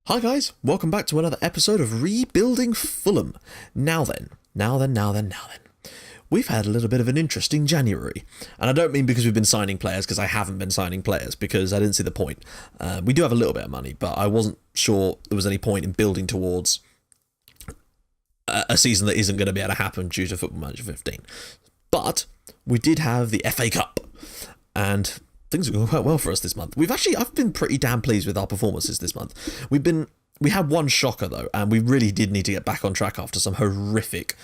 Hi guys, welcome back to another episode of Rebuilding Fulham. Now then. We've had a little bit of an interesting January. And I don't mean because we've been signing players, because I haven't been signing players, because I didn't see the point. We do have a little bit of money, but I wasn't sure there was any point in building towards a season that isn't going to be able to happen due to Football Manager 15. But we did have the FA Cup, and things are going quite well for us this month. I've been pretty damn pleased with our performances this month. We had one shocker though, and we really did need to get back on track after some horrific,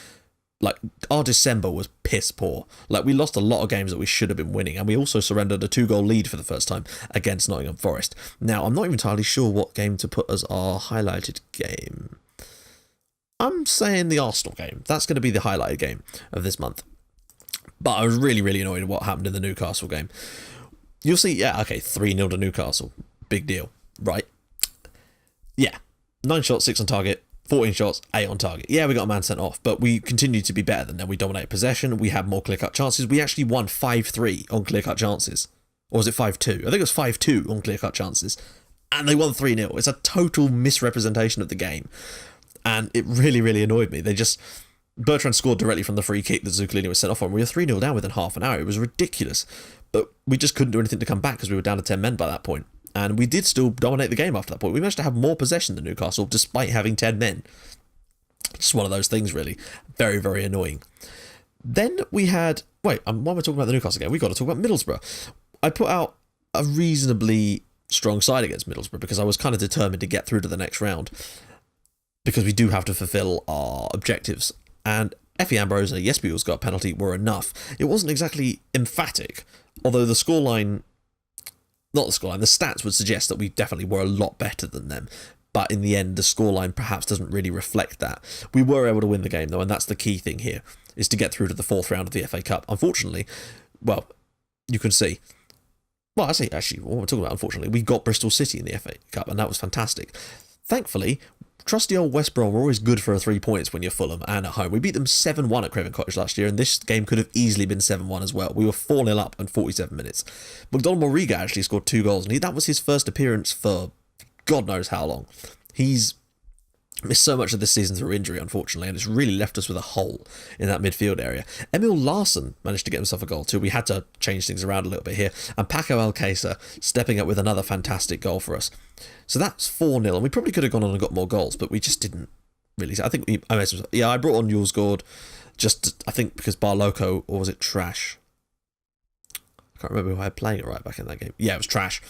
our December was piss poor. We lost a lot of games that we should have been winning, and we also surrendered a 2-goal lead for the first time against Nottingham Forest. Now, I'm not even entirely sure what game to put as our highlighted game. I'm saying the Arsenal game. That's going to be the highlighted game of this month. But I was really, really annoyed at what happened in the Newcastle game. You'll see, 3-0 to Newcastle. Big deal, right? Yeah, 9 shots, 6 on target, 14 shots, 8 on target. Yeah, we got a man sent off, but we continued to be better than them. We dominated possession, we had more clear-cut chances. We actually won 5-3 on clear-cut chances. Or was it 5-2? I think it was 5-2 on clear-cut chances. And they won 3-0. It's a total misrepresentation of the game. And it really, really annoyed me. Bertrand scored directly from the free kick that Zuccolini was sent off on. We were 3-0 down within half an hour. It was ridiculous. But we just couldn't do anything to come back because we were down to 10 men by that point. And we did still dominate the game after that point. We managed to have more possession than Newcastle despite having 10 men. Just one of those things, really. Very, very annoying. Then we had... why am I talking about the Newcastle game? We've got to talk about Middlesbrough. I put out a reasonably strong side against Middlesbrough because I was kind of determined to get through to the next round because we do have to fulfil our objectives. And Effie Ambrose and Jesper's got a penalty were enough. It wasn't exactly emphatic, although the stats would suggest that we definitely were a lot better than them. But in the end, the scoreline perhaps doesn't really reflect that. We were able to win the game, though, and that's the key thing here, is to get through to the 4th round of the FA Cup. Unfortunately, well, you can see... well, I say, actually, what we're talking about, unfortunately, we got Bristol City in the FA Cup, and that was fantastic. Thankfully, trusty old West Brom were always good for 3 points when you're Fulham and at home. We beat them 7-1 at Craven Cottage last year, and this game could have easily been 7-1 as well. We were 4-0 up in 47 minutes. McDonald Moriga actually scored 2 goals, and that was his first appearance for God knows how long. He's missed so much of this season through injury, unfortunately, and it's really left us with a hole in that midfield area. Emil Larsson managed to get himself a goal too. We had to change things around a little bit here. And Paco Alcácer stepping up with another fantastic goal for us. So that's 4-0, and we probably could have gone on and got more goals, but we just didn't really. I think I brought on Julesgaard just, I think, because Barloco, or was it Trash? I can't remember who I had playing it right back in that game. Yeah, it was Trash.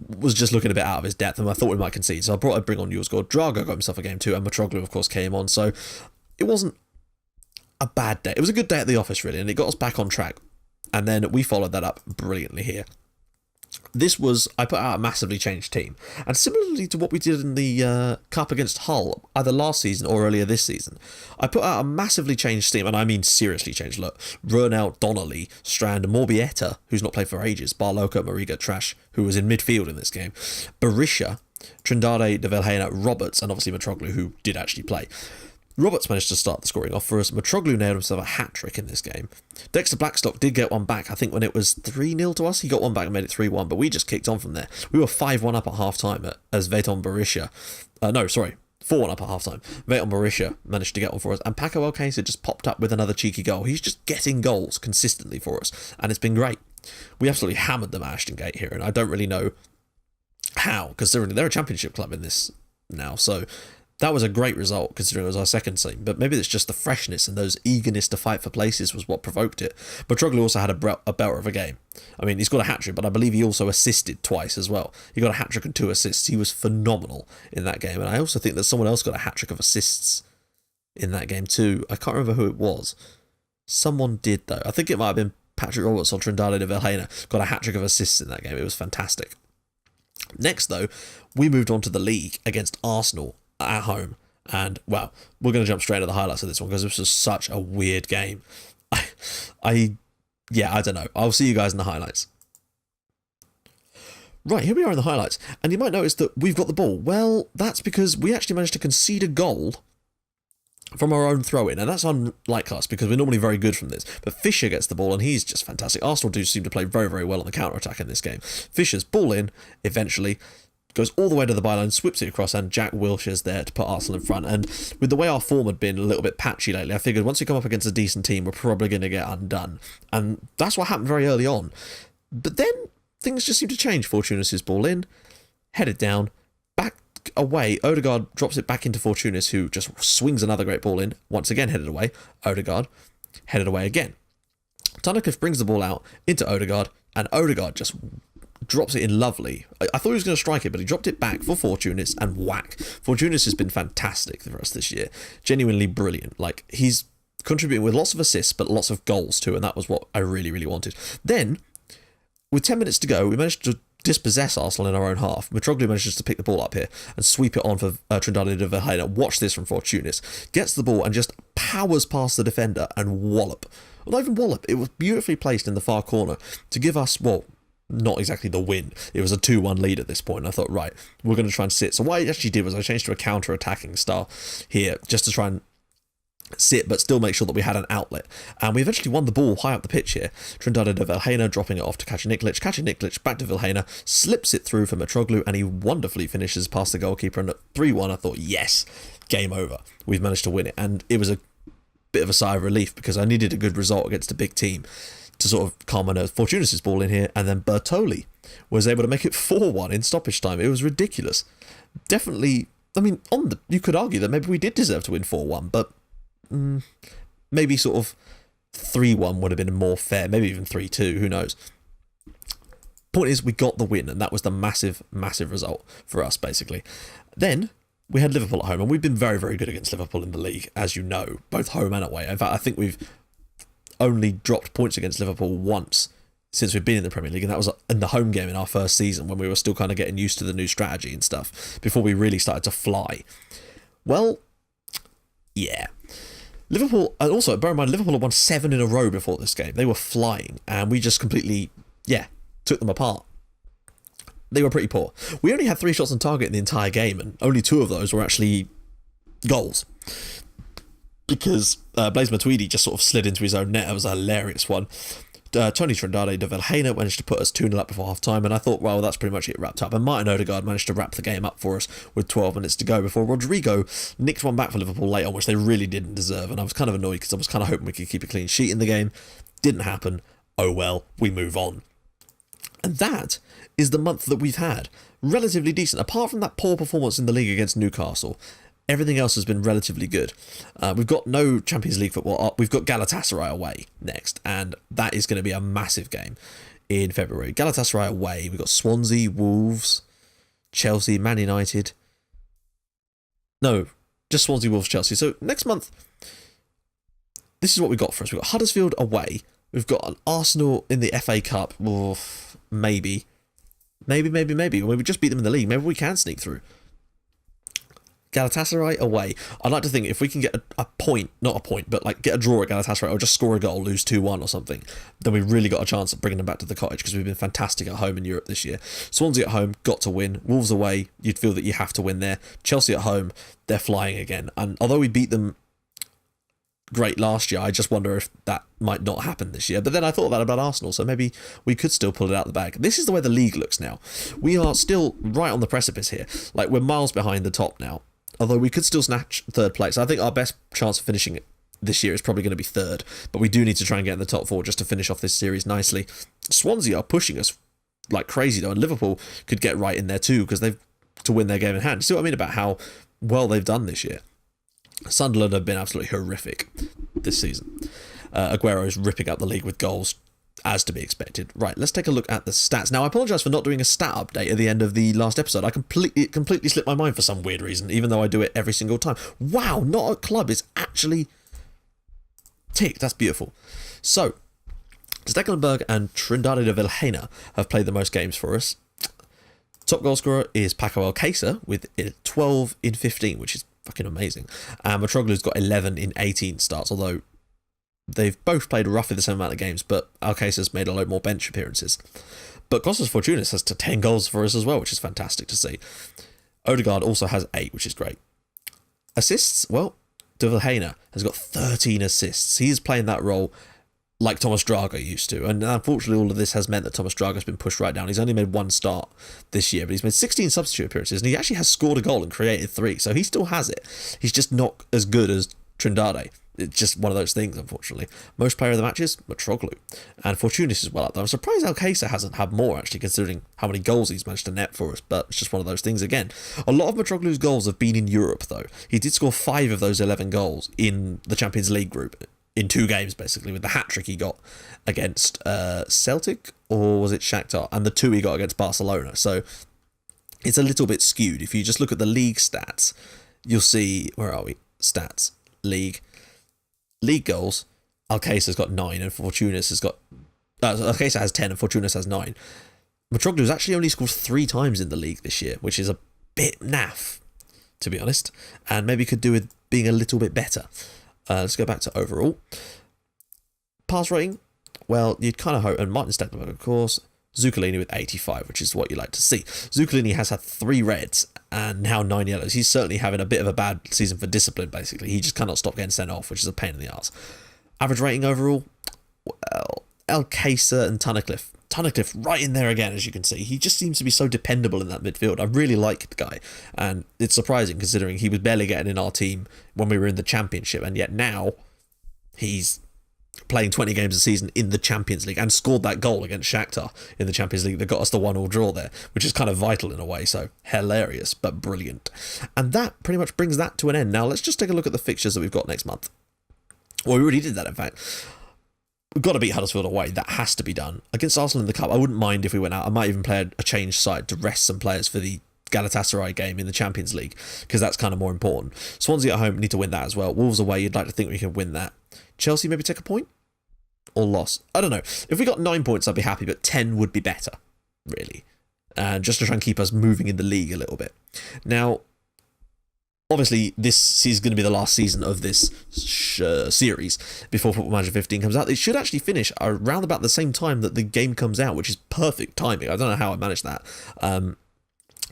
Was just looking a bit out of his depth, and I thought we might concede. So I'd bring on Julesgaard. Drago got himself a game too, and Mitroglou, of course, came on. So it wasn't a bad day. It was a good day at the office, really, and it got us back on track. And then we followed that up brilliantly here. I put out a massively changed team. And similarly to what we did in the Cup against Hull, either last season or earlier this season, I put out a massively changed team, and I mean seriously changed. Look, Rurnell, Donnelly, Strand, Morbietta, who's not played for ages, Barloco, Mariga, Trash, who was in midfield in this game, Berisha, Trindade, De Vilhena, Roberts, and obviously Mitroglou, who did actually play. Roberts managed to start the scoring off for us. Mitroglou nailed himself a hat-trick in this game. Dexter Blackstock did get one back, I think, when it was 3-0 to us. He got one back and made it 3-1, but we just kicked on from there. We were 5-1 up at half-time as Veton Berisha... 4-1 up at half-time. Veton Berisha managed to get one for us, and Paco Alcácer just popped up with another cheeky goal. He's just getting goals consistently for us, and it's been great. We absolutely hammered them at Ashton Gate here, and I don't really know how, because they're a championship club in this now, so... that was a great result considering it was our second team, but maybe it's just the freshness and those eagerness to fight for places was what provoked it. But Mitroglou also had a belter of a game. I mean, he's got a hat-trick, but I believe he also assisted twice as well. He got a hat-trick and 2 assists. He was phenomenal in that game, and I also think that someone else got a hat-trick of assists in that game too. I can't remember who it was. Someone did, though. I think it might have been Patrick Roberts or Trindade de Vilhena got a hat-trick of assists in that game. It was fantastic. Next, though, we moved on to the league against Arsenal at home, and well, we're going to jump straight to the highlights of this one because this was such a weird game. I don't know. I'll see you guys in the highlights. Right, here we are in the highlights, and you might notice that we've got the ball. Well, that's because we actually managed to concede a goal from our own throw-in, and that's unlike us because we're normally very good from this. But Fisher gets the ball, and he's just fantastic. Arsenal do seem to play very, very well on the counter-attack in this game. Fisher's ball in, eventually. goes all the way to the byline, sweeps it across, and Jack Wilshere's there to put Arsenal in front. And with the way our form had been a little bit patchy lately, I figured once we come up against a decent team, we're probably going to get undone. And that's what happened very early on. But then things just seem to change. Fortunis' ball in, headed down, back away. Odegaard drops it back into Fortunis, who just swings another great ball in, once again headed away. Odegaard, headed away again. Tunnicliffe brings the ball out into Odegaard, and Odegaard just drops it in lovely. I thought he was going to strike it, but he dropped it back for Fortunis, and whack. Fortunis has been fantastic for us this year. Genuinely brilliant. Like, he's contributing with lots of assists, but lots of goals too, and that was what I really, really wanted. Then, with 10 minutes to go, we managed to dispossess Arsenal in our own half. Mitroglou manages to pick the ball up here and sweep it on for Trindade de Verheyen. Watch this from Fortunis. Gets the ball and just powers past the defender and wallop. Well, not even wallop. It was beautifully placed in the far corner to give us, well, not exactly the win. It was a 2-1 lead at this point. I thought, right, we're going to try and sit. So what I actually did was I changed to a counter-attacking style here, just to try and sit, but still make sure that we had an outlet. And we eventually won the ball high up the pitch here. Trindade de Verheyen dropping it off to Kacaniklic. Kacaniklic back to Verheyen, slips it through for Mitroglou, and he wonderfully finishes past the goalkeeper. And at 3-1, I thought, yes, game over. We've managed to win it. And it was a bit of a sigh of relief because I needed a good result against a big team to sort of calm my nerves. Fortunis' ball in here, and then Bertoli was able to make it 4-1 in stoppage time. It was ridiculous. Definitely, I mean, you could argue that maybe we did deserve to win 4-1, but maybe sort of 3-1 would have been more fair, maybe even 3-2, who knows. Point is, we got the win, and that was the massive, massive result for us, basically. Then we had Liverpool at home, and we've been very, very good against Liverpool in the league, as you know, both home and away. In fact, I think we've only dropped points against Liverpool once since we've been in the Premier League, and that was in the home game in our first season when we were still kind of getting used to the new strategy and stuff before we really started to fly. Well, yeah. Liverpool, and also bear in mind, Liverpool had won 7 in a row before this game. They were flying, and we just completely, took them apart. They were pretty poor. We only had 3 shots on target in the entire game, and only 2 of those were actually goals. Because Blaise Matuidi just sort of slid into his own net. It was a hilarious one. Tony Trindade de Verheyen managed to put us 2-0 up before half-time, and I thought, well, that's pretty much it wrapped up. And Martin Odegaard managed to wrap the game up for us with 12 minutes to go before Rodrigo nicked one back for Liverpool late on, which they really didn't deserve. And I was kind of annoyed because I was kind of hoping we could keep a clean sheet in the game. Didn't happen. Oh well, we move on. And that is the month that we've had. Relatively decent. Apart from that poor performance in the league against Newcastle, everything else has been relatively good. We've got no Champions League football. We've got Galatasaray away next, and that is going to be a massive game in February. Galatasaray away. We've got Swansea, Wolves, Chelsea, Man United. No, just Swansea, Wolves, Chelsea. So next month, this is what we've got for us. We've got Huddersfield away. We've got an Arsenal in the FA Cup. Maybe. Maybe. We just beat them in the league. Maybe we can sneak through. Galatasaray away. I'd like to think if we can get a point, not a point, but like get a draw at Galatasaray or just score a goal, lose 2-1 or something, then we've really got a chance of bringing them back to the cottage because we've been fantastic at home in Europe this year. Swansea at home, got to win. Wolves away, you'd feel that you have to win there. Chelsea at home, they're flying again. And although we beat them great last year, I just wonder if that might not happen this year. But then I thought that about Arsenal, so maybe we could still pull it out of the bag. This is the way the league looks now. We are still right on the precipice here. Like, we're miles behind the top now. Although we could still snatch 3rd place. I think our best chance of finishing it this year is probably going to be 3rd. But we do need to try and get in the top 4 just to finish off this series nicely. Swansea are pushing us like crazy though. And Liverpool could get right in there too because they've to win their game in hand. See what I mean about how well they've done this year? Sunderland have been absolutely horrific this season. Aguero's ripping up the league with goals, as to be expected. Right, let's take a look at the stats. Now, I apologise for not doing a stat update at the end of the last episode. I completely slipped my mind for some weird reason, even though I do it every single time. Wow, not a club is actually ticked. That's beautiful. So, Stekelenburg and Trindade de Verheyen have played the most games for us. Top goal scorer is Paco Alcácer with 12 in 15, which is fucking amazing. And Mitroglou's got 11 in 18 starts, although they've both played roughly the same amount of games, but Alcácer's made a load more bench appearances. But Kostas Fortounis has 10 goals for us as well, which is fantastic to see. Odegaard also has 8, which is great. Assists, well, de Verheyen has got 13 assists. He is playing that role like Thomas Drago used to. And unfortunately, all of this has meant that Thomas Drago's been pushed right down. He's only made one start this year, but he's made 16 substitute appearances, and he actually has scored a goal and created 3, so he still has it. He's just not as good as Trindade. It's just one of those things, unfortunately. Most player of the matches, Mitroglou. And Fortounis is well up there. I'm surprised Alcácer hasn't had more, actually, considering how many goals he's managed to net for us, but it's just one of those things again. A lot of Mitroglou's goals have been in Europe, though. He did score 5 of those 11 goals in the Champions League group, in 2 games, basically, with the hat-trick he got against Celtic, or was it Shakhtar? And the 2 he got against Barcelona. So it's a little bit skewed. If you just look at the league stats, you'll see, where are we? Stats, league goals. Alcácer's got 9, and Fortounis has got... Alcácer has 10, and Fortounis has 9. Mitroglou's actually only scored 3 times in the league this year, which is a bit naff, to be honest, and maybe could do with being a little bit better. Let's go back to overall. Pass rating, well, you'd kind of hope, and Martin Stecklenburg, of course, Zuccolini with 85, which is what you like to see. Zuccolini has had 3 reds and now 9 yellows. He's certainly having a bit of a bad season for discipline, basically. He just cannot stop getting sent off, which is a pain in the arse. Average rating overall, well, Alcácer and Tunnicliffe. Tunnicliffe right in there again, as you can see. He just seems to be so dependable in that midfield. I really like the guy, and it's surprising considering he was barely getting in our team when we were in the Championship, and yet now he's playing 20 games a season in the Champions League and scored that goal against Shakhtar in the Champions League that got us the 1-1 draw there, which is kind of vital in a way, so hilarious but brilliant. And that pretty much brings that to an end. Now let's just take a look at the fixtures that we've got next month. Well, we already did that, in fact. We've got to beat Huddersfield away. That has to be done. Against Arsenal in the Cup, I wouldn't mind if we went out. I might even play a changed side to rest some players for the Galatasaray game in the Champions League, because that's kind of more important. Swansea at home, need to win that as well. Wolves away, you'd like to think we can win that. Chelsea, maybe take a point? Or loss? I don't know. If we got 9 points, I'd be happy, but 10 would be better, really. Just to try and keep us moving in the league a little bit. Now, obviously, this is going to be the last season of this series before Football Manager 15 comes out. It should actually finish around about the same time that the game comes out, which is perfect timing. I don't know how I managed that.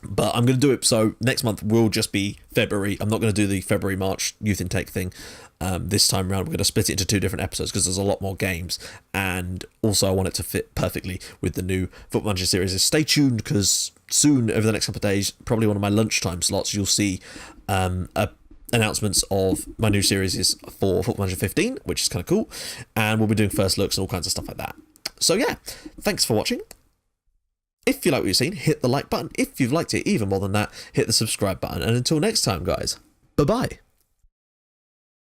But I'm going to do it, so next month will just be February. I'm not going to do the February-March youth intake thing this time around. We're going to split it into 2 different episodes because there's a lot more games, and also I want it to fit perfectly with the new Football Manager series. Stay tuned, because soon, over the next couple of days, probably one of my lunchtime slots, you'll see announcements of my new series for Football Manager 15, which is kind of cool, and we'll be doing first looks and all kinds of stuff like that. So yeah, thanks for watching. If you like what you've seen, hit the like button. If you've liked it even more than that, hit the subscribe button. And until next time, guys, bye-bye.